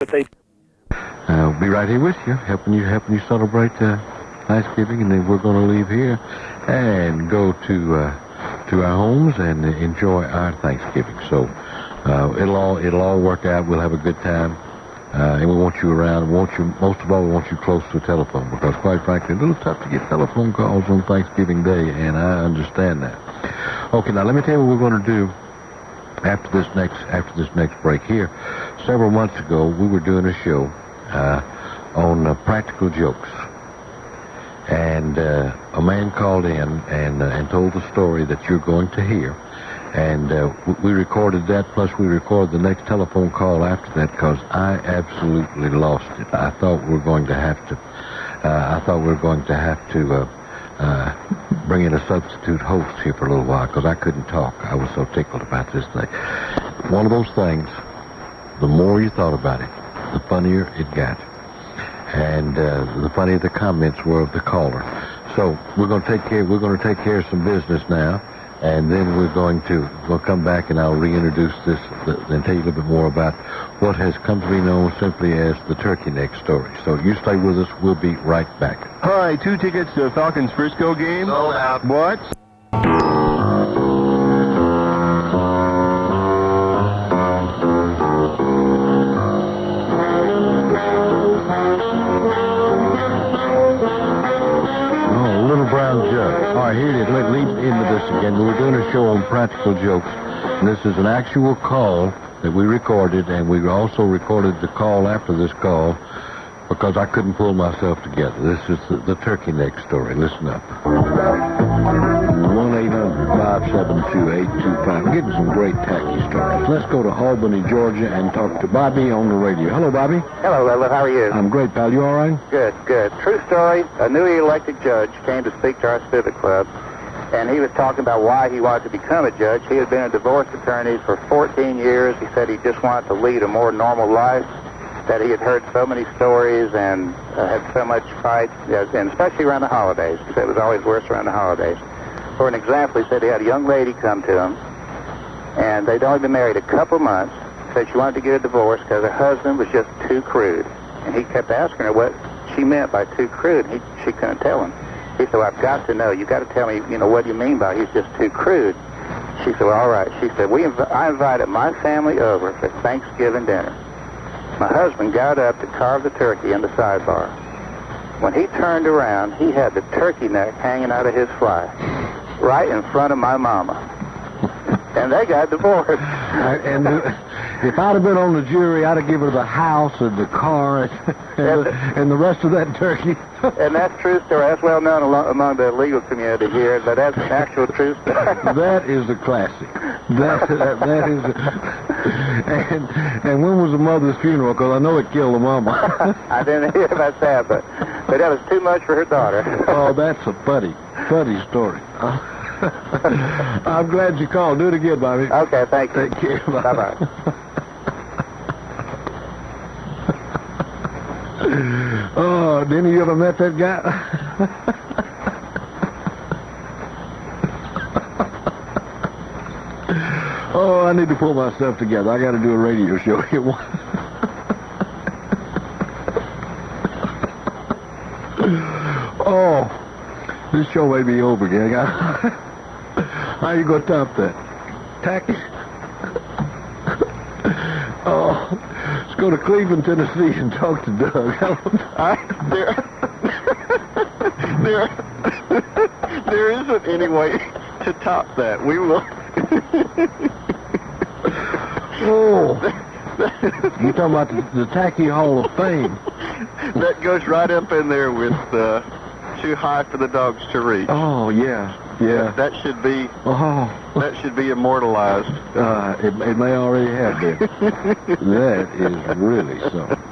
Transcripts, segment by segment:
But they... I'll be right here with you, helping you celebrate Thanksgiving, and then we're going to leave here and go to our homes and enjoy our Thanksgiving. So it'll all work out. We'll have a good time, and we want you around. Most of all, we want you close to the telephone, because quite frankly, it's a little tough to get telephone calls on Thanksgiving Day, and I understand that. Okay, now let me tell you what we're going to do after this next break here. Several months ago, we were doing a show on practical jokes, and a man called in and told the story that you're going to hear, and we recorded that, plus we recorded the next telephone call after that, because I absolutely lost it. I thought we were going to have to bring in a substitute host here for a little while, because I couldn't talk. I was so tickled about this thing. One of those things, the more you thought about it, the funnier it got. And the funnier the comments were of the caller. So we're going to take care of some business now, and then we'll come back and I'll reintroduce this and tell you a little bit more about what has come to be known simply as the turkey neck story. So you stay with us. We'll be right back. All right, 2 tickets to the Falcons-Frisco game. Sold out. What? All right, here it is. Let's lead into this again. We're doing a show on practical jokes, and this is an actual call that we recorded, and we also recorded the call after this call because I couldn't pull myself together. This is the turkey neck story. Listen up. 1-800-572-825. We're getting some great tacky stories. Let's go to Albany, Georgia, and talk to Bobby on the radio. Hello, Bobby. Hello, Ludlow. How are you? I'm great, pal. You all right? Good, good. True story. A newly elected judge came to speak to our civic club, and he was talking about why he wanted to become a judge. He had been a divorce attorney for 14 years. He said he just wanted to lead a more normal life, that he had heard so many stories and had so much fight, and especially around the holidays. He said it was always worse around the holidays. For an example, he said he had a young lady come to him, and they'd only been married a couple months. Said she wanted to get a divorce because her husband was just too crude. And he kept asking her what she meant by too crude. She couldn't tell him. He said, well, I've got to know. You've got to tell me, what do you mean by he's just too crude? She said, well, all right. She said, I invited my family over for Thanksgiving dinner. My husband got up to carve the turkey in the sidebar. When he turned around, he had the turkey neck hanging out of his fly, right in front of my mama. And they got divorced. And if I'd have been on the jury, I'd have given her the house and the car and the rest of that turkey. And that's true story. That's well known among the legal community here, but that's an actual true story. That is a classic. That is. And when was the mother's funeral? Because I know it killed the mama. I didn't hear about that, but that was too much for her daughter. Oh, that's a funny story. I'm glad you called. Do it again, Bobby. Okay, thank you. Take care. Bye-bye. Oh, Denny, you ever met that guy? Oh, I need to pull myself together. I got to do a radio show here. Oh, this show may be over, gang. How you going to top that? Tacky? Oh, let's go to Cleveland, Tennessee, and talk to Doug. There isn't any way to top that. We will. Oh, you talking about the Tacky Hall of Fame? That goes right up in there with too high for the dogs to reach. Oh, yeah. That should be. Oh, that should be immortalized. It may already have been. That is really something.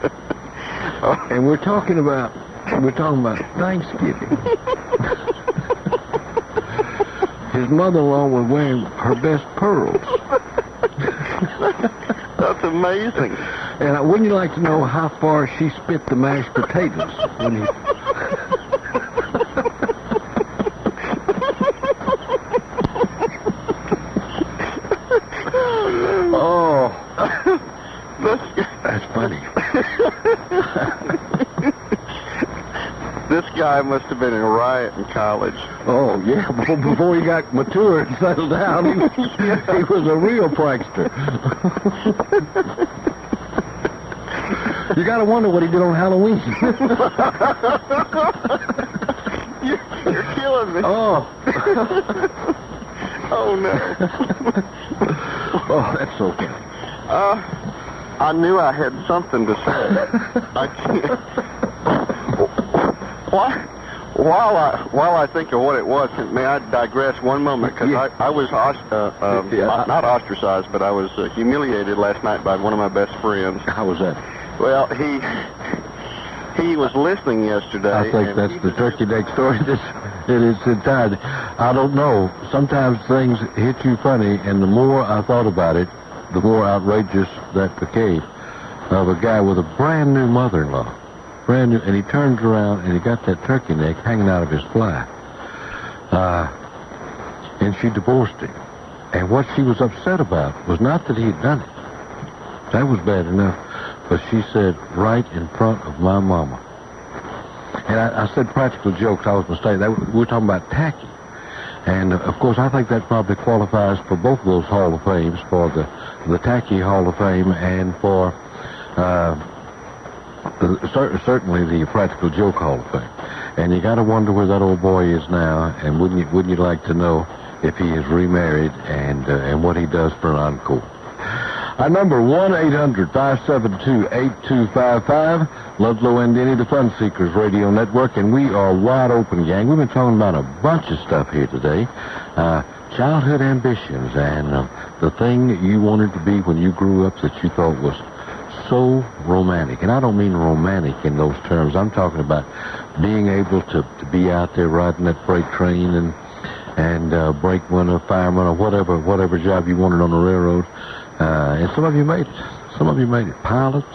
And we're talking about Thanksgiving. His mother-in-law was wearing her best pearls. That's amazing. And wouldn't you like to know how far she spit the mashed potatoes when he... That's funny. This guy must have been in a riot in college. Oh, yeah, before he got mature and settled down, he was a real prankster. You got to wonder what he did on Halloween. You're killing me. Oh. Oh, no. Oh, that's so funny. I knew I had something to say. I can't. While I think of what it was, may I digress one moment? Because Yeah. I was not ostracized, but I was humiliated last night by one of my best friends. How was that? Well, he was listening yesterday. I think that's the turkey neck story. It is entirely. I don't know. Sometimes things hit you funny, and the more I thought about it, the more outrageous that became. Of a guy with a brand new mother-in-law. Brand new, and he turns around and he got that turkey neck hanging out of his fly. And she divorced him. And what she was upset about was not that he had done it. That was bad enough. But she said, right in front of my mama. And I said practical jokes. I was mistaken. We were talking about tacky. And, of course, I think that probably qualifies for both of those Hall of Fames, for the Tacky Hall of Fame and for certainly the Practical Joke Hall of Fame. And you got to wonder where that old boy is now, and wouldn't you like to know if he is remarried and what he does for an encore. Our number, 1-800-572-8255, Ludlow and Jeanie, the Fun Seekers Radio Network, and we are wide open, gang. We've been talking about a bunch of stuff here today. Childhood ambitions and the thing that you wanted to be when you grew up that you thought was so romantic. And I don't mean romantic in those terms. I'm talking about being able to be out there riding that freight train and brakeman or fireman or whatever job you wanted on the railroad. And some of you made it. Some of you made it. Pilots.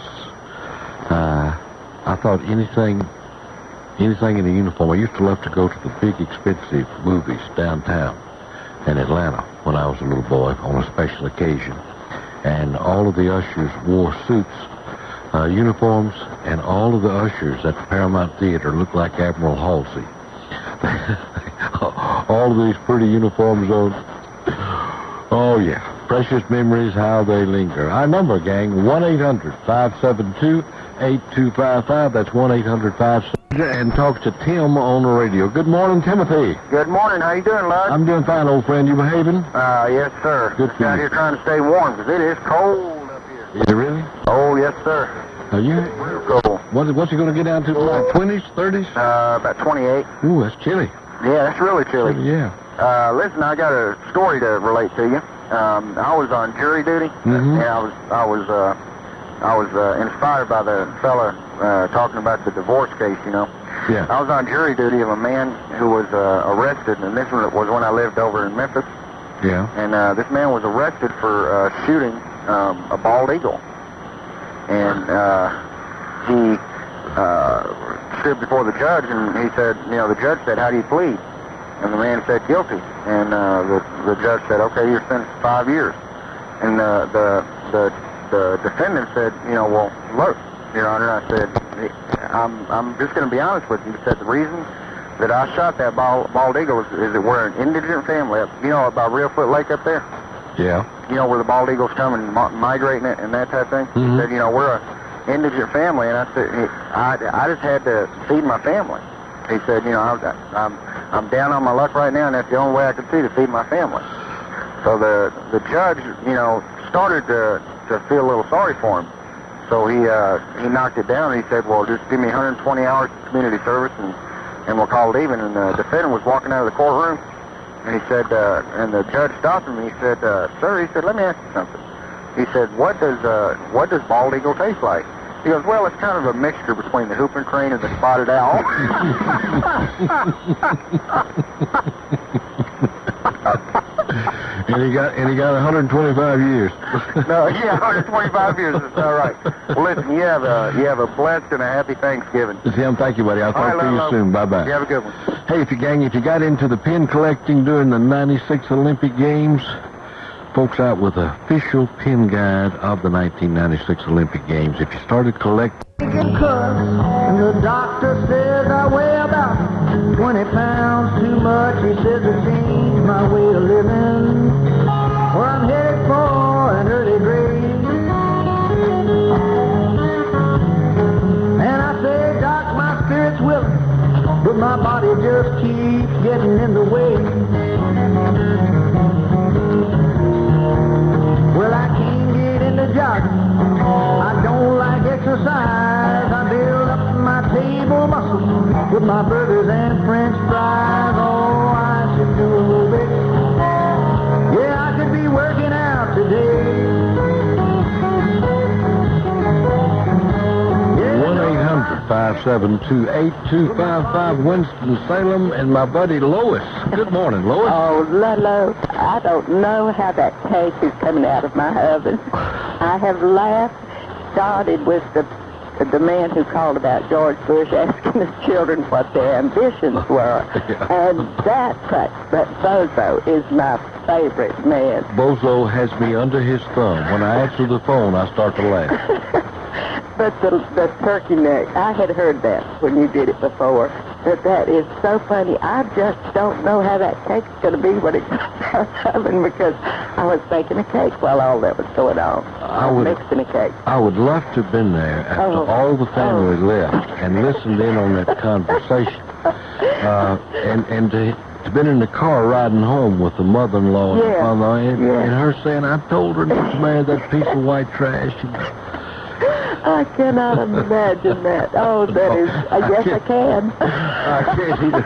I thought anything in a uniform. I used to love to go to the big expensive movies downtown in Atlanta when I was a little boy on a special occasion. And all of the ushers wore suits, uniforms, and all of the ushers at the Paramount Theater looked like Admiral Halsey. All of these pretty uniforms on. Oh, yeah. Precious memories, how they linger. Our number, gang, 1-800-572-8255. That's 1-800-572. And talk to Tim on the radio. Good morning, Timothy. Good morning. How you doing, Lud? I'm doing fine, old friend. You behaving? Yes, sir. Good Just for out you. here trying to stay warm because it is cold up here. Is it really? Oh, yes, sir. Are you? Real cold. What's it going to get down to? Like 20s, 30s? About 28. Ooh, that's chilly. Yeah, that's really chilly. Yeah. Listen, I got a story to relate to you. I was on jury duty, Mhm. and I was inspired by the fella talking about the divorce case. You know, Yeah. I was on jury duty of a man who was arrested, and this was when I lived over in Memphis. Yeah. And this man was arrested for shooting a bald eagle, and he stood before the judge, and he said, the judge said, "How do you plead?" And the man said, "Guilty." And the judge said, "Okay, you're sentenced to 5 years." And the defendant said, "Well, look, Your Honor," I said, I'm just going to be honest with you. He said, "The reason that I shot that bald eagle is that we're an indigent family. About Reelfoot Lake up there. Yeah. Where the bald eagles come and migrating it and that type of thing." Mhm. He said, we're an indigent family." And I said, I just had to feed my family. He said, I'm down on my luck right now, and that's the only way I could see to feed my family. So the judge, started to feel a little sorry for him. So he knocked it down, and he said, "Well, just give me 120 hours of community service, and we'll call it even." And the defendant was walking out of the courtroom, and he said, and the judge stopped him, and he said, "Sir," he said, "let me ask you something." He said, what does bald eagle taste like?" He goes, "Well, it's kind of a mixture between the whooping crane and the spotted owl." And he got 125 years. No, yeah, 125 years. That's all right. Well, listen, you have a blessed and a happy Thanksgiving. Tim, thank you, buddy. I'll talk to you soon. Bye-bye. You have a good one. Hey, if you got into the pin collecting during the 96 Olympic Games, folks out with an official pin guide of the 1996 Olympic Games. If you started collecting... And the doctor says I weigh about 20 pounds too much. He says I changed my way of living. Well, I'm headed for an early grave. And I say, Doc, my spirit's willing, but my body just keeps getting in the way. Well, I can't get into jogging. I don't like exercise. I build up my table muscle with my burgers and French fries. Oh, I should do a little bit. Yeah, I could be working out today. 1-800-572-8255, Winston-Salem, and my buddy Lois. Good morning, Lois. Oh, Ludlow, I don't know how that cake is coming out of my oven. I have laughed, started with the man who called about George Bush asking his children what their ambitions were. And that Bozo is my favorite man. Bozo has me under his thumb. When I answer the phone, I start to laugh. But the turkey neck, I had heard that when you did it before. But that is so funny. I just don't know how that cake's going to be when it comes out of the oven, because I was baking a cake while all that was going on. Mixing a cake. I would love to have been there after all the family left and listened in on that conversation. And to been in the car riding home with the mother-in-law and the father-in-law, and her saying, I told her not to marry that piece of white trash. I cannot imagine that. Oh, that is... yes, I can. I can't either.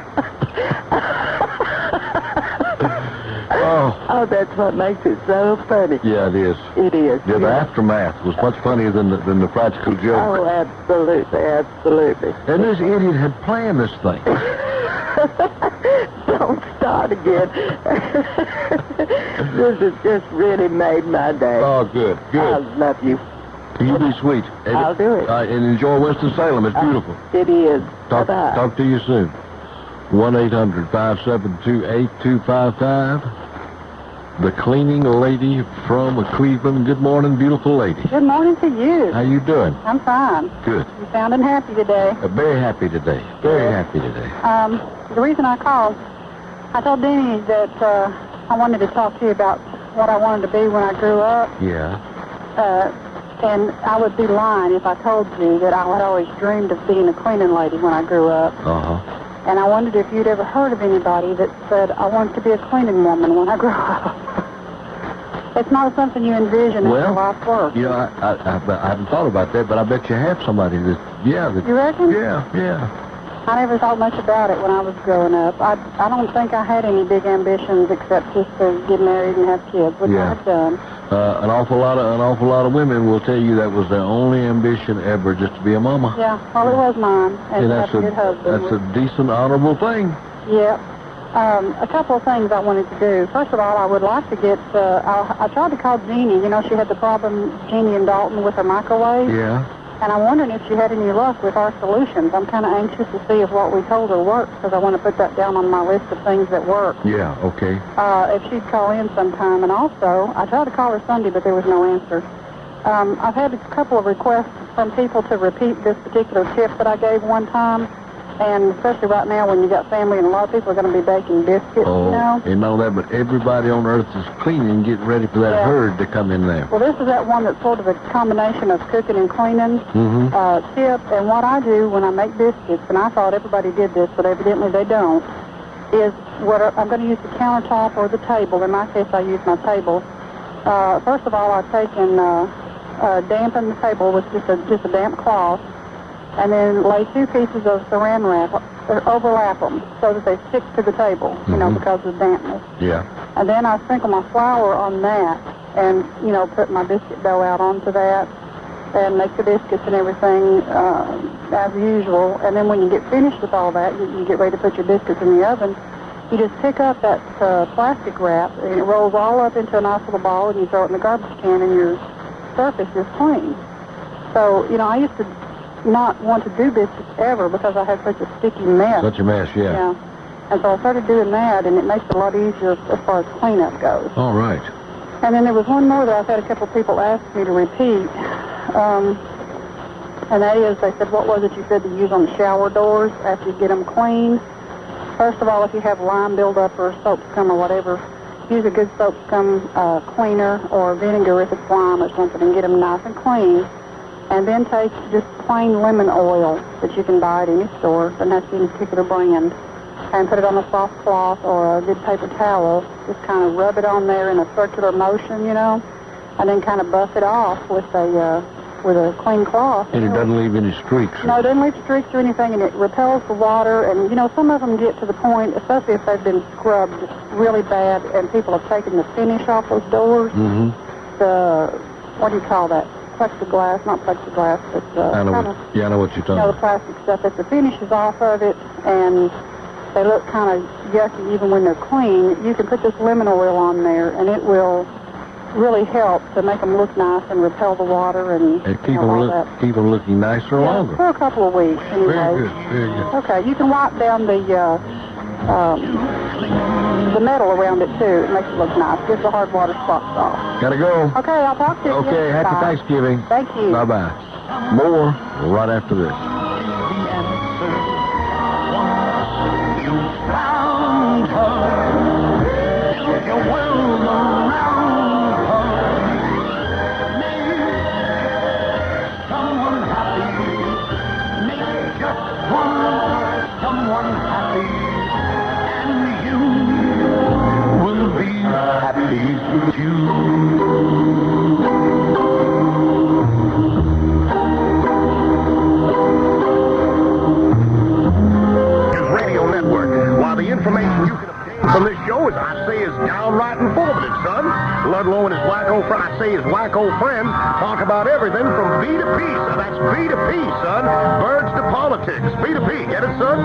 Oh, that's what makes it so funny. Yeah, it is. It is. Yeah, the aftermath was much funnier than the practical joke. Oh, absolutely, absolutely. And this idiot had planned this thing. Don't start again. This has just really made my day. Oh, good. I love you. You be sweet. I'll do it. And enjoy Winston-Salem. It's beautiful. It is. Bye-bye. Talk to you soon. 1-800-572-8255. The cleaning lady from Cleveland. Good morning, beautiful lady. Good morning to you. How you doing? I'm fine. Good. You sounding happy today. Very happy today. Very happy today. The reason I called, I told Jeanie that I wanted to talk to you about what I wanted to be when I grew up. Yeah. And I would be lying if I told you that I had always dreamed of being a cleaning lady when I grew up. Uh-huh. And I wondered if you'd ever heard of anybody that said, I wanted to be a cleaning woman when I grew up. It's not something you envision as your life work. You know, I haven't thought about that, but I bet you have somebody that... You reckon? Yeah. I never thought much about it when I was growing up. I don't think I had any big ambitions except just to get married and have kids, which I have done. An awful lot of women will tell you that was their only ambition ever, just to be a mama. Yeah, well, it was mine, and to have a good husband. That's a decent, honorable thing. Yeah. A couple of things I wanted to do. First of all, I would like to get, I tried to call Jeanie. You know, she had the problem, Jeanie and Dalton, with her microwave. Yeah. And I'm wondering if she had any luck with our solutions. I'm kind of anxious to see if what we told her works, because I want to put that down on my list of things that work. Yeah, okay. If she'd call in sometime. And also, I tried to call her Sunday, but there was no answer. I've had a couple of requests from people to repeat this particular tip that I gave one time. And especially right now when you got family and a lot of people are going to be baking biscuits, you know. And all that, but everybody on earth is cleaning and getting ready for that herd to come in there. Well, this is that one that's sort of a combination of cooking and cleaning tip. And what I do when I make biscuits, and I thought everybody did this, but evidently they don't, is I'm going to use the countertop or the table. In my case, I use my table. First of all, I take and dampen the table with just a damp cloth. And then lay 2 pieces of saran wrap, or overlap them, so that they stick to the table, you know, because of dampness. Yeah. And then I sprinkle my flour on that, and, you know, put my biscuit dough out onto that, and make the biscuits and everything as usual. And then when you get finished with all that, you get ready to put your biscuits in the oven, you just pick up that plastic wrap, and it rolls all up into a nice little ball, and you throw it in the garbage can, and your surface is clean. So, you know, I used to not want to do biscuits ever because I had such a sticky mess. Such a mess, yeah. And so I started doing that, and it makes it a lot easier as far as cleanup goes. All right. And then there was one more that I've had a couple of people ask me to repeat. And that is, they said, what was it you said to use on the shower doors after you get them clean? First of all, if you have lime buildup or soap scum or whatever, use a good soap scum cleaner or vinegar if it's lime or something and get them nice and clean. And then take just plain lemon oil that you can buy at any store, doesn't have to be any particular brand, and put it on a soft cloth or a good paper towel. Just kind of rub it on there in a circular motion, you know, and then kind of buff it off with a clean cloth. And it doesn't leave any streaks? No, it doesn't leave streaks or anything, and it repels the water. And, you know, some of them get to the point, especially if they've been scrubbed really bad and people have taken the finish off those doors. Mm-hmm. What do you call that? Plexiglass, not plexiglass, but I know what you're talking about. The plastic stuff. If the finish is off of it and they look kind of yucky even when they're clean, you can put this lemon oil on there, and it will really help to make them look nice and repel the water and keep them looking nicer longer. For a couple of weeks, anyway. Very good, very good. Okay, you can wipe down the metal around it too. It makes it look nice. Gets the hard water spots off. Gotta go. Okay, I'll talk to you. Okay, happy Thanksgiving. Thank you. Bye-bye. More right after this. Information you can obtain from this show is, I say, is downright informative, son. Ludlow and his wacko friend, I say his wacko friend, talk about everything from B to P, son. That's B to P, son. Birds to politics. B to P. Get it, son?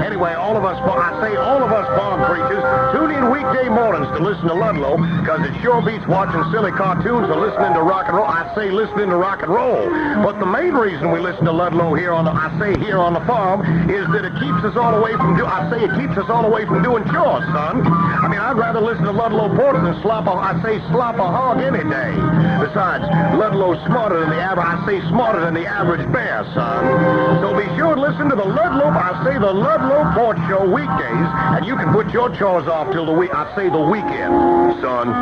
Anyway, all of us farm preachers, tune in weekday mornings to listen to Ludlow, because it sure beats watching silly cartoons or listening to rock and roll. I say listening to rock and roll. But the main reason we listen to Ludlow here on the farm is that it keeps us all away from doing chores, son. I mean, I'd rather listen to Ludlow Porch than slop a hog any day. Besides, Ludlow's smarter than the average bear, son. So be sure to listen to the Ludlow Porch show weekdays, and you can put your chores off till the weekend, son.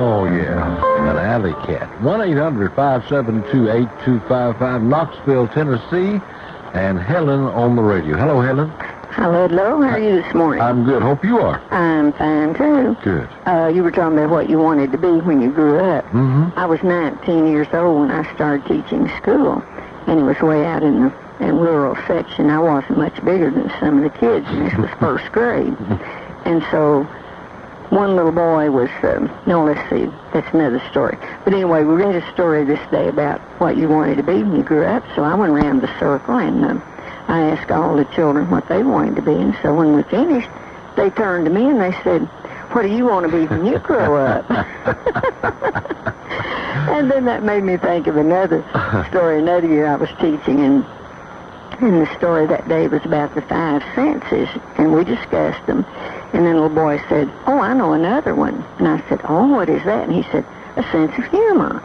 Oh, yeah, an alley cat. 1-800-572-8255, Knoxville, Tennessee, and Helen on the radio. Hello, Helen. Hello, Ludlow. How are you this morning? I'm good. Hope you are. I'm fine, too. Good. You were talking about what you wanted to be when you grew up. Mm-hmm. I was 19 years old when I started teaching school, and it was way out in the rural section. I wasn't much bigger than some of the kids, and this was first grade. And so one little boy was, let's see, that's another story. But anyway, we read a story this day about what you wanted to be when you grew up, so I went around the circle and I asked all the children what they wanted to be, and so when we finished, they turned to me and they said, "What do you want to be when you grow up?" And then that made me think of another story. Another year I was teaching, and the story that day was about the 5 senses, and we discussed them. And then a little boy said, "Oh, I know another one." And I said, "Oh, what is that?" And he said, "A sense of humor."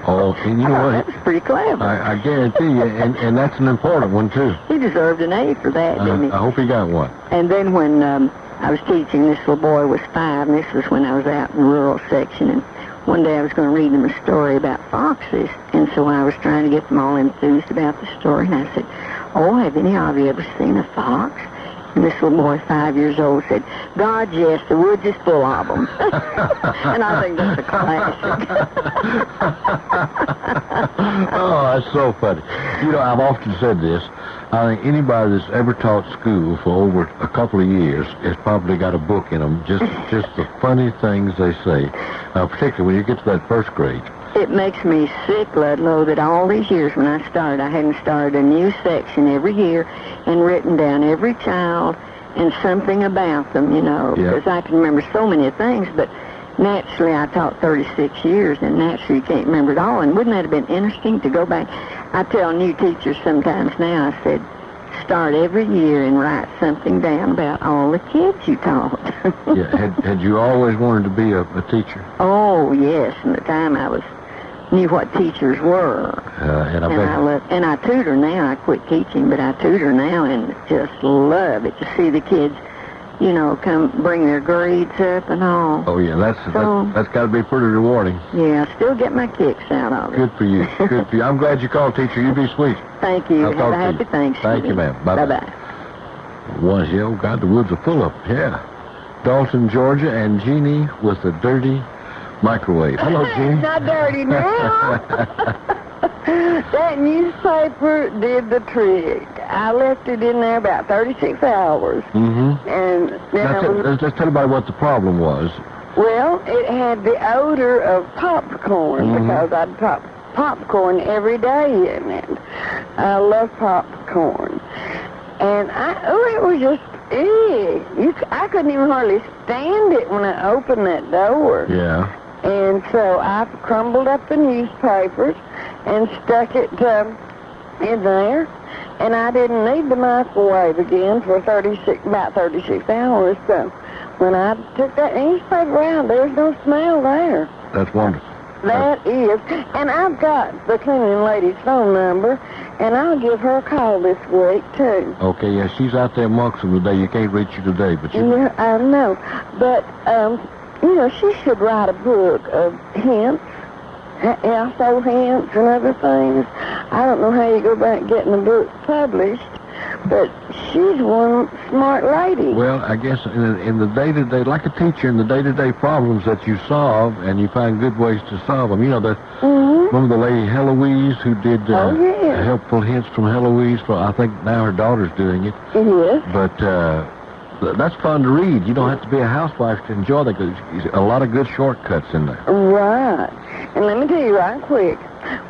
Oh, and you know what? That's pretty clever. I guarantee you, and that's an important one, too. He deserved an A for that, didn't he? I hope he got one. And then when I was teaching, this little boy was 5, and this was when I was out in the rural section, and one day I was going to read them a story about foxes, and so I was trying to get them all enthused about the story, and I said, "Oh, have any of you ever seen a fox?" And this little boy, 5 years old, said, God, yes, the woods is full of them. And I think that's a classic. Oh, that's so funny. You know, I've often said this. I think anybody that's ever taught school for over a couple of years has probably got a book in them, just the funny things they say, particularly when you get to that first grade. It makes me sick, Ludlow, that all these years when I started, I hadn't started a new section every year and written down every child and something about them, you know, because I can remember so many things, but naturally I taught 36 years, and naturally you can't remember it all. And wouldn't that have been interesting to go back? I tell new teachers sometimes now, I said, start every year and write something down about all the kids you taught. Had you always wanted to be a teacher? Oh, yes. From the time I knew what teachers were. And I tutor now. I quit teaching, but I tutor now and just love it to see the kids, you know, come bring their grades up and all. Oh, yeah, that's got to be pretty rewarding. Yeah, I still get my kicks out of it. Good for you. Good for you. I'm glad you called, teacher. You be sweet. Thank you. I'll Have a happy Thanksgiving. Thank you, ma'am. Bye-bye. Bye-bye. Was, yeah, oh, God, the woods are full of them. Yeah. Dalton, Georgia, and Jeanie with a dirty microwave. Hello, Jeanie. It's not dirty now. That newspaper did the trick. I left it in there about 36 hours. Mm-hmm. And then let's tell everybody what the problem was. Well, it had the odor of popcorn because I'd pop popcorn every day in it. I love popcorn. And it was just, I couldn't even hardly stand it when I opened that door. Yeah. And so I crumbled up the newspapers and stuck it in there. And I didn't need the microwave again for about 36 hours. So when I took that newspaper out, there was no smell there. That's wonderful. That is. And I've got the cleaning lady's phone number, and I'll give her a call this week, too. Okay, yeah, she's out there amongst them today. You can't reach her today, but you... Yeah, I know. But, you know, she should write a book of hints, household hints and other things. I don't know how you go about getting a book published, but she's one smart lady. Well, I guess in the day-to-day, like a teacher, in the day-to-day problems that you solve, and you find good ways to solve them. You know, that remember the lady Heloise who did helpful hints from Heloise? I think now her daughter's doing it. Yes. But that's fun to read. You don't have to be a housewife to enjoy that. There's a lot of good shortcuts in there. Right. And let me tell you right quick,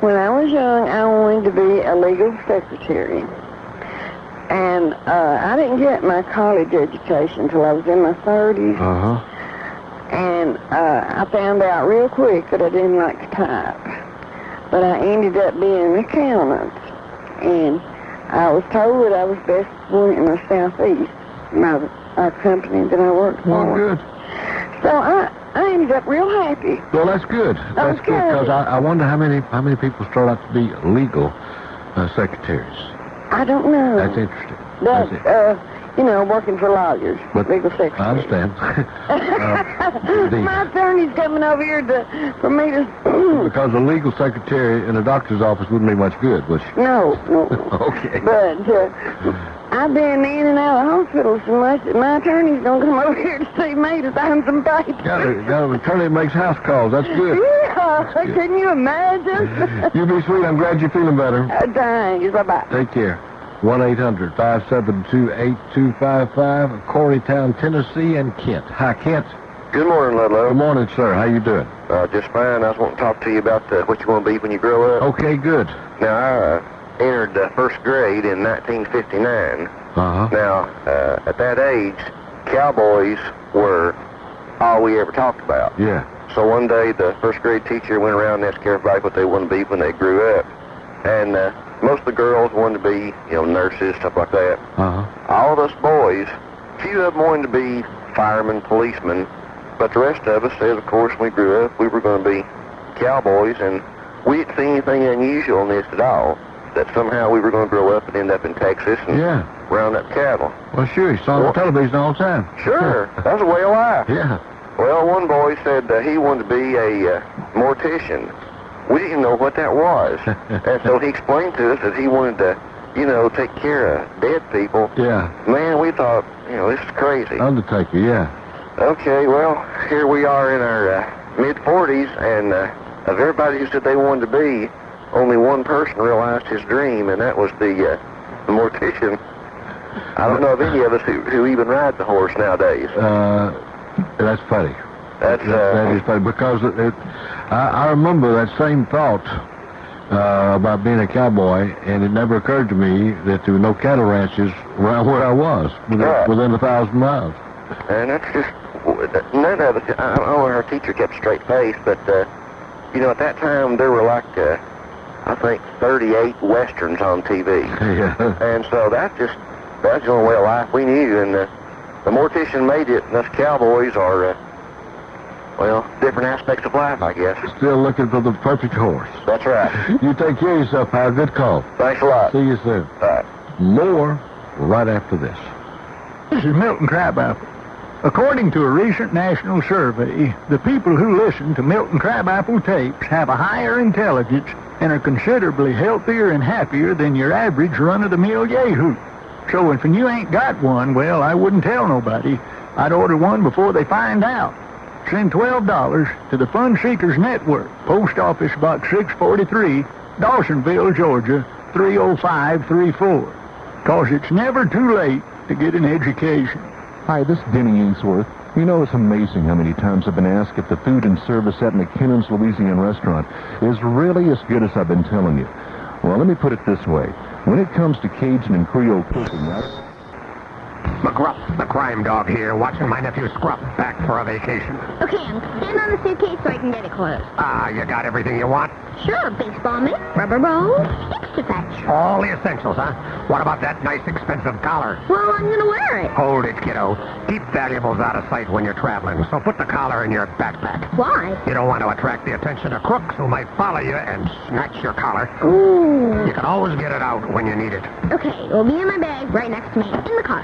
when I was young, I wanted to be a legal secretary. And I didn't get my college education until I was in my 30s. Uh-huh. And I found out real quick that I didn't like to type. But I ended up being an accountant. And I was told that I was best one in the Southeast, our company that I worked for. Well, good. So I ended up real happy. Well, that's good. That's good, because I wonder how many people start out to be legal secretaries. I don't know. That's interesting. You know, working for lawyers, legal secretary. I understand. My attorney's coming over here for me to... Because a legal secretary in a doctor's office wouldn't be much good, would she? No. Okay. But I've been in and out of hospitals so much that my attorney's going to come over here to see me to sign some papers. Got an attorney that makes house calls. That's good. Yeah, can you imagine? You be sweet. I'm glad you're feeling better. Thanks. Bye-bye. Take care. 1-800-572-8255, Corytown, Tennessee, and Kent. Hi, Kent. Good morning, Ludlow. Good morning, sir. How you doing? Just fine. I was wanting to talk to you about what you want to be when you grow up. Okay, good. Now, I entered first grade in 1959. Uh-huh. Now, at that age, cowboys were all we ever talked about. Yeah. So one day, the first grade teacher went around and asked everybody what they wanted to be when they grew up. And most of the girls wanted to be, nurses, stuff like that. Uh-huh. All of us boys, few of them wanted to be firemen, policemen, but the rest of us said, of course, when we grew up, we were going to be cowboys, and we didn't see anything unusual in this at all, that somehow we were going to grow up and end up in Texas and round up cattle. Well, sure, you saw it on television all the time. Sure, that's a way of life. Yeah. Well, one boy said he wanted to be a mortician. We didn't know what that was. And so he explained to us that he wanted to take care of dead people. Yeah. Man, we thought, this is crazy. Undertaker, yeah. Okay, well, here we are in our mid-40s, and of everybody who said they wanted to be, only one person realized his dream, and that was the mortician. I don't know of any of us who even rides a horse nowadays. That's funny. That is funny, because I remember that same thought about being a cowboy, and it never occurred to me that there were no cattle ranches around where I was, within 1,000 miles. And that's just, none of us, I don't know, our teacher kept a straight face, but, at that time there were like, I think 38 westerns on TV. Yeah. And so that's the only way of life we knew, and the mortician made it, and us cowboys are, different aspects of life, I guess. Still looking for the perfect horse. That's right. You take care of yourself, pal. Good call. Thanks a lot. See you soon. All right. More right after this. This is Milton Crabapple. According to a recent national survey, the people who listen to Milton Crabapple tapes have a higher intelligence and are considerably healthier and happier than your average run-of-the-mill yahoo. So if you ain't got one, well, I wouldn't tell nobody. I'd order one before they find out. Send $12 to the Fun Seekers Network, Post Office Box 643, Dawsonville, Georgia, 30534. 'Cause it's never too late to get an education. Hi, this is Denny Ainsworth. It's amazing how many times I've been asked if the food and service at McKinnon's Louisiana restaurant is really as good as I've been telling you. Well, let me put it this way. When it comes to Cajun and Creole cooking, McGruff, the crime dog here, watching my nephew Scruff back for a vacation. Okay, I'm standing on the suitcase so I can get it closed. You got everything you want? Sure, baseball mitt, rubber balls, sticks to fetch. All the essentials, huh? What about that nice expensive collar? Well, I'm gonna wear it. Hold it, kiddo. Keep valuables out of sight when you're traveling, so put the collar in your backpack. Why? You don't want to attract the attention of crooks who might follow you and snatch your collar. Ooh. You can always get it out when you need it. Okay, it'll be in my bag right next to me in the car.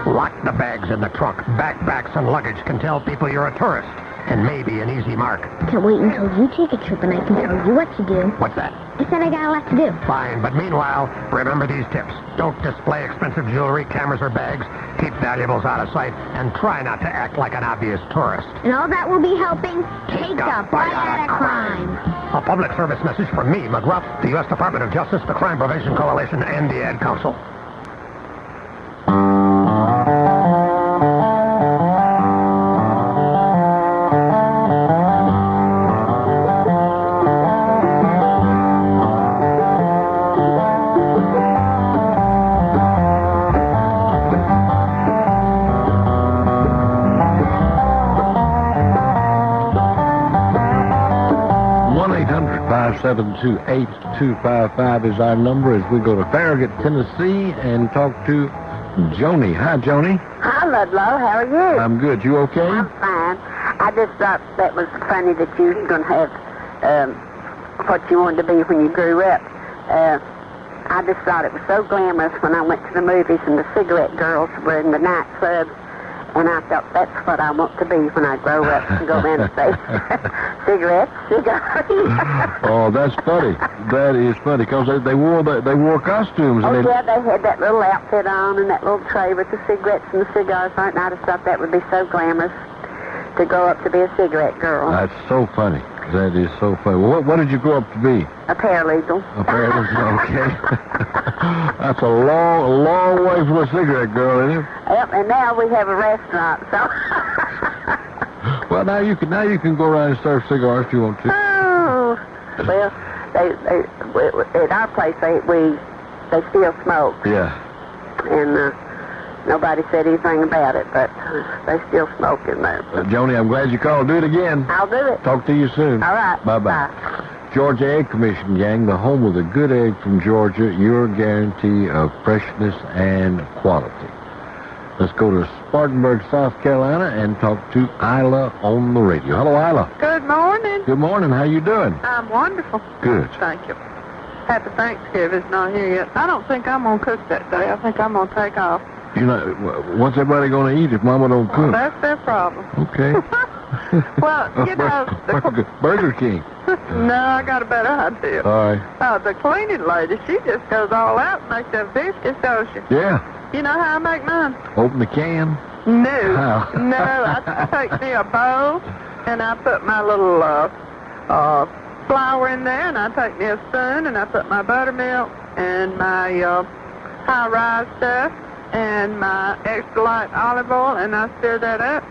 Lock the bags in the trunk. Backpacks and luggage can tell people you're a tourist, and maybe an easy mark. Can't wait until you take a trip and I can tell you what to do. What's that? I said I got a lot to do. Fine, but meanwhile, remember these tips. Don't display expensive jewelry, cameras, or bags. Keep valuables out of sight, and try not to act like an obvious tourist. And all that will be helping take a bite out of crime. A public service message from me, McGruff, the U.S. Department of Justice, the Crime Prevention Coalition, and the Ad Council. Seven 8255 is our number as we go to Farragut, Tennessee, and talk to Joanie. Hi, Joanie. Hi, Ludlow. How are you? I'm good. You okay? I'm fine. I just thought that was funny that you were going to have what you wanted to be when you grew up. I just thought it was so glamorous when I went to the movies and the cigarette girls were in the nightclubs. And I thought, that's what I want to be when I grow up and go around and say, cigarettes, cigars. Oh, that's funny. That is funny, because they wore costumes. Oh, yeah, they had that little outfit on and that little tray with the cigarettes and the cigars on it, and I just thought that would be so glamorous to grow up to be a cigarette girl. That's so funny. That is so funny. Well, what did you grow up to be? A paralegal. A paralegal, okay. That's a long way from a cigarette girl, isn't it? Yep, and now we have a restaurant, so... Well, now you can go around and serve cigars if you want to. Oh, well, they at our place, they still smoke. Yeah. And nobody said anything about it, but they still smoke in there. Joanie, I'm glad you called. Do it again. I'll do it. Talk to you soon. All right. Bye-bye. Bye. Georgia Egg Commission, gang, the home of a good egg from Georgia, your guarantee of freshness and quality. Let's go to Spartanburg, South Carolina, and talk to Isla on the radio. Hello, Isla. Good morning. Good morning. How you doing? I'm wonderful. Good. Thank you. Happy Thanksgiving's not here yet. I don't think I'm going to cook that day. I think I'm going to take off. You know, what's everybody going to eat if Mama don't cook? That's their problem. Okay. Well, you know... Burger King. No, I got a better idea. All right. The cleaning lady, she just goes all out and makes them biscuits, don't she? Yeah. You know how I make mine? Open the can. No. How? No, I take me a bowl, and I put my little flour in there, and I take me a spoon, and I put my buttermilk and my high-rise stuff and my extra light olive oil, and I stir that up,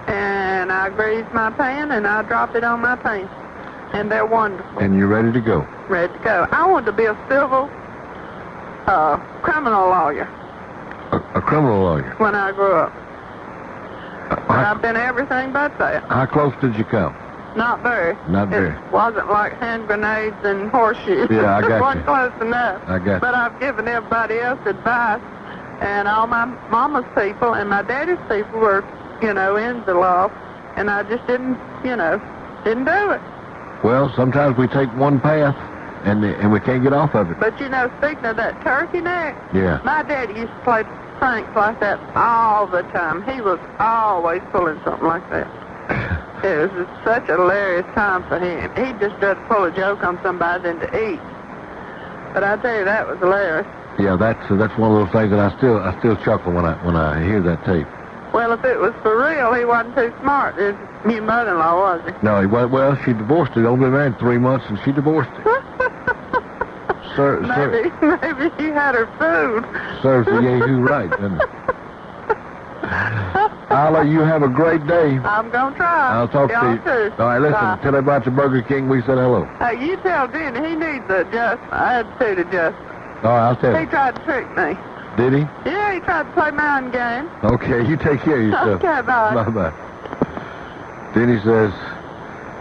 and I grease my pan, and I drop it on my pan. And they're wonderful. And you're ready to go. Ready to go. I wanted to be a civil criminal lawyer. A criminal lawyer? When I grew up. But I've been everything but that. How close did you come? Not very. Not very. It wasn't like hand grenades and horseshoes. Yeah, I got you. It wasn't close enough. I got you. But I've given everybody else advice, and all my mama's people and my daddy's people were, in the law, and I just didn't do it. Well, sometimes we take one path, and we can't get off of it. But, speaking of that turkey neck, Yeah. my daddy used to play pranks like that all the time. He was always pulling something like that. It was just such a hilarious time for him. He'd just rather pull a joke on somebody than to eat. But I tell you, that was hilarious. Yeah, that's one of those things that I still chuckle when I hear that tape. Well, if it was for real, he wasn't too smart. His new mother-in-law, was he? No, he wasn't. Well, she divorced him. Only been married 3 months, and she divorced him. Maybe he had her food. Serves the yahoo right, doesn't it? I'll you have a great day. I'm going to try. I'll talk to you. Too. All right, listen, tell everybody at Burger King we said hello. Hey, you tell Jeanie he needs an adjustment. I had to adjustment. All right, I'll tell He you. tried to trick me. Did he? Yeah, he tried to play mind game. Okay, you take care of yourself. Okay, bye. Bye-bye. Denny says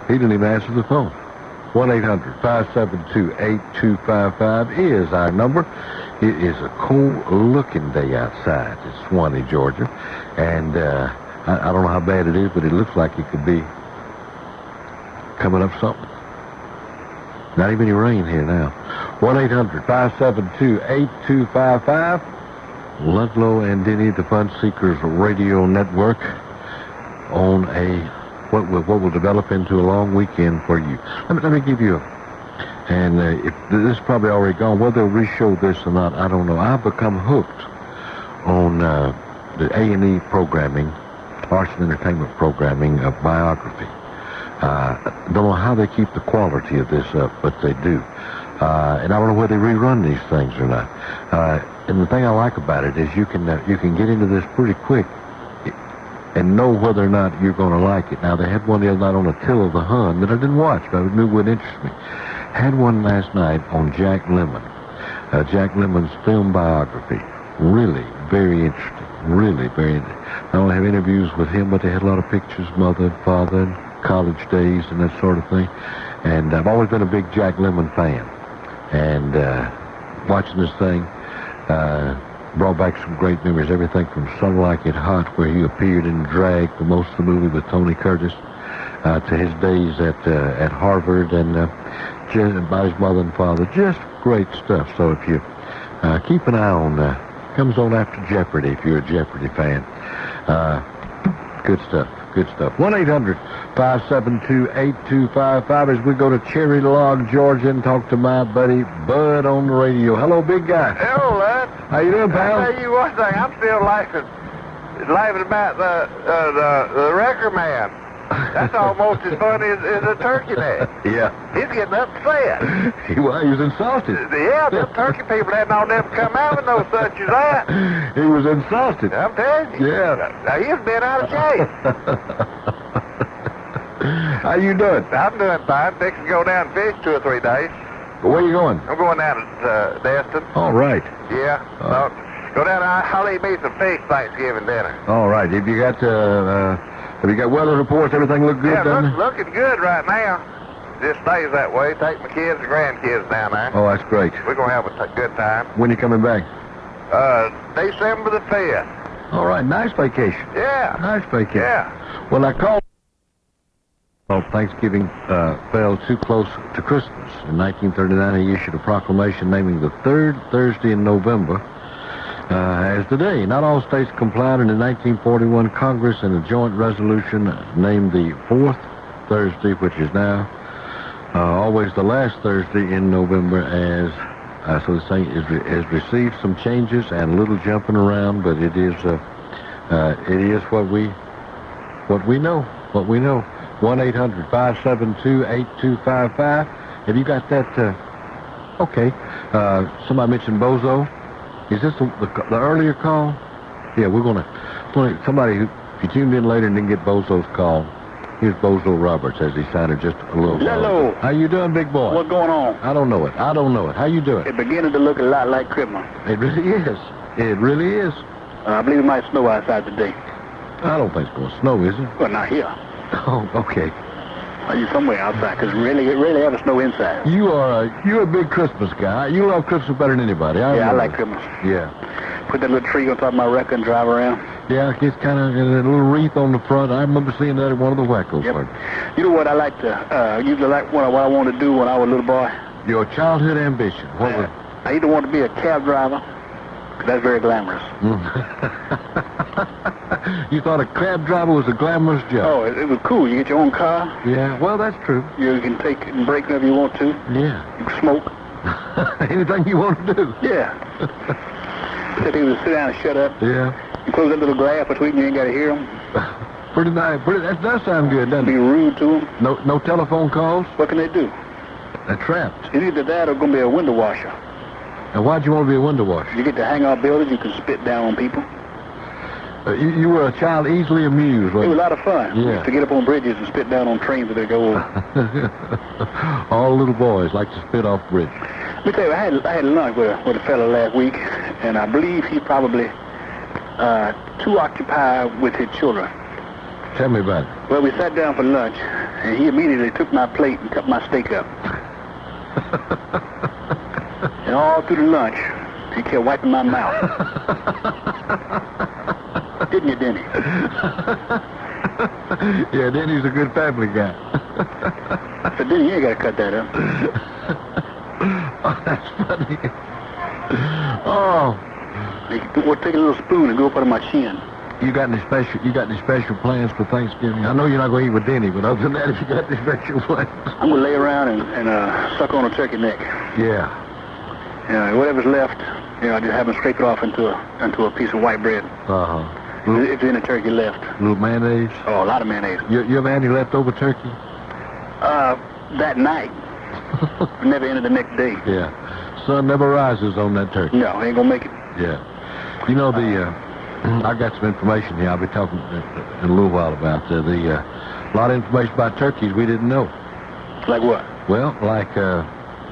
he didn't even answer the phone. 1-800-572-8255 is our number. It is a cool-looking day outside. It's Swanee, Georgia. And I don't know how bad it is, but it looks like it could be coming up something. Not even any rain here now. 1-800-572-8255. Ludlow and Denny, the Fun Seekers Radio Network, on what will develop into a long weekend for you. Let me give you if this is probably already gone, whether they'll re-show this or not, I don't know. I've become hooked on the A&E programming, arts and entertainment programming of biography. Don't know how they keep the quality of this up, but they do. And I don't know whether they rerun these things or not. And the thing I like about it is you can get into this pretty quick and know whether or not you're going to like it. Now, they had one the other night on Attila the Hun that I didn't watch, but I knew would interest me. Had one last night on Jack Lemmon. Jack Lemmon's film biography. Really very interesting. Really very interesting. Not only have interviews with him, but they had a lot of pictures, mother and father, and college days and that sort of thing. And I've always been a big Jack Lemmon fan. And watching this thing brought back some great memories. Everything from Some Like It Hot, where he appeared in drag for most of the movie with Tony Curtis, to his days at Harvard and by his mother and father. Just great stuff. So if you keep an eye on, comes on after Jeopardy if you're a Jeopardy fan. Good stuff. Good stuff. 1-800-572-8255 as we go to Cherry Log, Georgia, and talk to my buddy Bud on the radio. Hello, big guy. Hello, lad. How you doing, pal? I'll tell you one thing. I'm still laughing about the record man. That's almost as funny as a turkey neck. Yeah. He's getting upset. He was insulted. Yeah, them turkey people hadn't all never come out with no such as that. He was insulted. I'm telling you. Yeah. Now, he's been out of shape. How you doing? I'm doing fine. Fixing to go down and fish 2 or 3 days. Where are you going? I'm going down to Destin. All right. Yeah. Go down. I'll eat me some fish Thanksgiving dinner. All right. Have you got weather reports? Everything look good down there? Looking good right now. Just stays that way. Take my kids and grandkids down there. Oh, that's great. We're going to have a good time. When are you coming back? December the 5th. All right. Nice vacation. Yeah. Nice vacation. Yeah. Well, I called. Thanksgiving fell too close to Christmas. In 1939, he issued a proclamation naming the third Thursday in November as today. Not all states complied in the 1941 Congress in a joint resolution named the fourth Thursday, which is now always the last Thursday in November, as so the thing has received some changes and a little jumping around, but it is what we know. 1-800-572-8255. Have you got that? Okay. Somebody mentioned Bozo. Is this the earlier call? Yeah, we're gonna somebody who, if you tuned in later and didn't get Bozo's call, here's Bozo Roberts as he sounded just a little. Hello. How you doing, big boy? What's going on? I don't know it. How you doing? It's beginning to look a lot like Christmas. It really is. It really is. I believe it might snow outside today. I don't think it's going to snow, is it? Well, not here. Oh, okay. Are you somewhere outside? Because it really have a snow inside. You're a big Christmas guy. You love Christmas better than anybody. I like Christmas. Yeah. Put that little tree on top of my wrecker and drive around. Yeah, it's kind of a little wreath on the front. I remember seeing that at one of the wackos. Yep. You know what I like to, usually like what I wanted to do when I was a little boy? Your childhood ambition. What was? I either wanted to be a cab driver, because that's very glamorous. You thought a cab driver was a glamorous job? Oh, it was cool. You get your own car. Yeah, well, that's true. You can take it and break whenever you want to. Yeah. You can smoke. Anything you want to do. Yeah. Except he would sit down and shut up. Yeah. You close that little glass between you ain't got to hear him. Pretty nice. That does sound good, doesn't it? Be rude to him. No telephone calls? What can they do? They're trapped. It's either that or going to be a window washer. And why'd you want to be a window washer? You get to hang out buildings, you can spit down on people. You were a child easily amused, wasn't you? It was a lot of fun. Yeah. We used to get up on bridges and spit down on trains that they go over. All little boys like to spit off bridges. Let me tell you, I had lunch with a fella last week, and I believe he's probably too occupied with his children. Tell me about it. Well, we sat down for lunch, and he immediately took my plate and cut my steak up. And all through the lunch, he kept wiping my mouth. Didn't you, Denny? Yeah, Denny's a good family guy. I said, Denny, you ain't got to cut that up. Oh, that's funny. Oh. We'll take a little spoon and go up under my chin. You got any special plans for Thanksgiving? I know you're not going to eat with Denny, but other than that, if you got any special plans. I'm going to lay around and suck on a turkey neck. Yeah. Whatever's left, I just have them scrape it off into a piece of white bread. Uh-huh. If there's any turkey left. A little mayonnaise? Oh, a lot of mayonnaise. You ever had any leftover turkey? That night. Never ended the next day. Yeah. Sun never rises on that turkey. No, ain't gonna make it. Yeah. You know, I got some information here. I'll be talking in a little while about a lot of information about turkeys we didn't know. Like what? Well, like...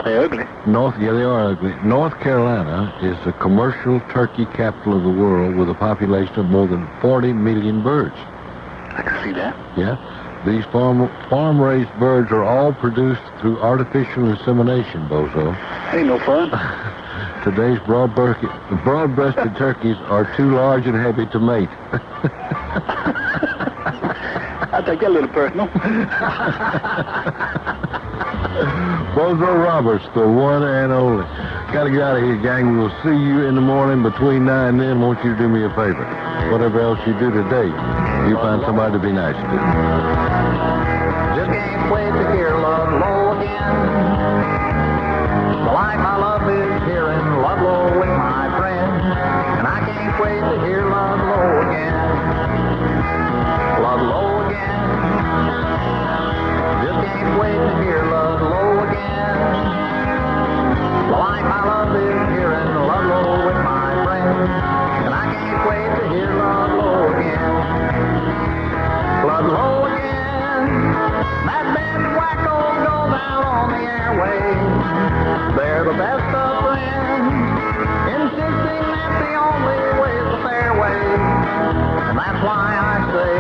They're ugly. They are ugly. North Carolina is the commercial turkey capital of the world with a population of more than 40 million birds. I can see that. Yeah. These farm-raised birds are all produced through artificial insemination, Bozo. Ain't no fun. Today's broad-breasted turkeys are too large and heavy to mate. I take that a little personal. Bozo Roberts, the one and only. Gotta get out of here, gang. We will see you in the morning. Between now and then, won't you do me a favor? Whatever else you do today, you find somebody to be nice to. Just can't wait to hear Ludlow again. The life I love is here in Ludlow with my friends, and I can't wait to hear Ludlow again. Ludlow again. Just can't wait to hear Ludlow again. The life I love is here in Ludlow with my friends, and I can't wait to hear Ludlow again. Ludlow again. That band wackos go down on the airwaves. They're the best of friends, insisting that the only way's the fair way. And that's why I say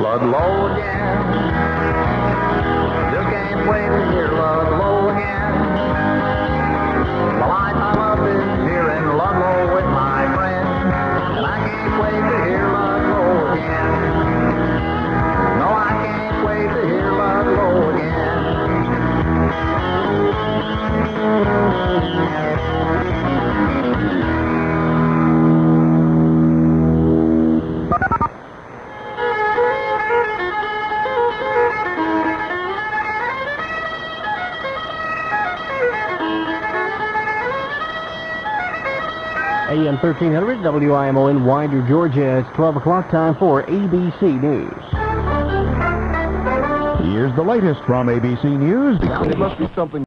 Ludlow again. Just can't wait to hear Ludlow again. The life I love is here in Ludlow with my friends, and I can't wait to hear Ludlow again. No, I can't wait to hear Ludlow again. AM-1300, WIMO in Winder, Georgia. It's 12 o'clock, time for ABC News. Here's the latest from ABC News. It must be something